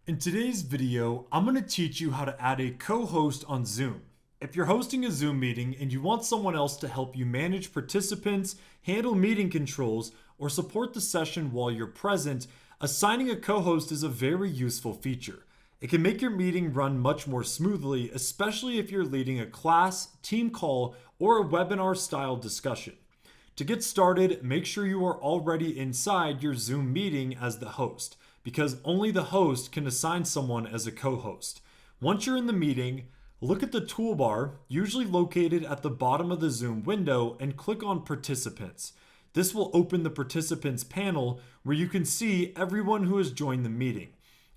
In today's video, I'm going to teach you how to add a co-host on Zoom. If you're hosting a Zoom meeting and you want someone else to help you manage participants, handle meeting controls, or support the session while you're present, assigning a co-host is a very useful feature. It can make your meeting run much more smoothly, especially if you're leading a class, team call, or a webinar style discussion. To get started, make sure you are already inside your Zoom meeting as the host, because only the host can assign someone as a co-host. Once you're in the meeting, look at the toolbar, usually located at the bottom of the Zoom window, and click on Participants. This will open the Participants panel where you can see everyone who has joined the meeting.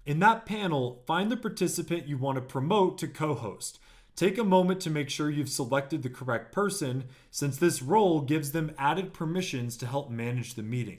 In that panel, find the participant you want to promote to co-host. Take a moment to make sure you've selected the correct person, since this role gives them added permissions to help manage the meeting.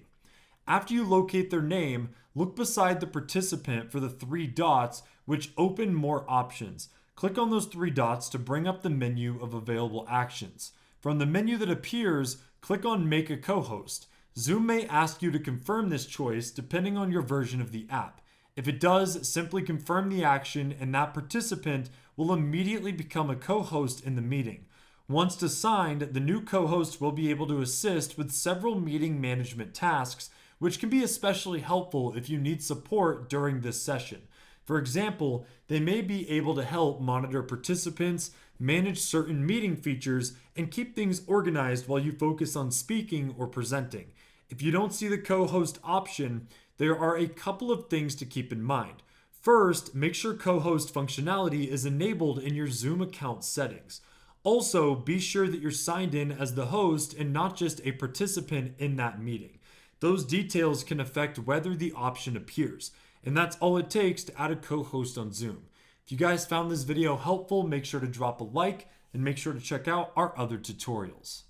After you locate their name, look beside the participant for the three dots, which open more options. Click on those three dots to bring up the menu of available actions. From the menu that appears, click on Make a Co-host. Zoom may ask you to confirm this choice depending on your version of the app. If it does, simply confirm the action and that participant will immediately become a co-host in the meeting. Once assigned, the new co-host will be able to assist with several meeting management tasks, which can be especially helpful if you need support during this session. For example, they may be able to help monitor participants, manage certain meeting features, and keep things organized while you focus on speaking or presenting. If you don't see the co-host option, there are a couple of things to keep in mind. First, make sure co-host functionality is enabled in your Zoom account settings. Also, be sure that you're signed in as the host and not just a participant in that meeting. Those details can affect whether the option appears, and that's all it takes to add a co-host on Zoom. If you guys found this video helpful, make sure to drop a like and make sure to check out our other tutorials.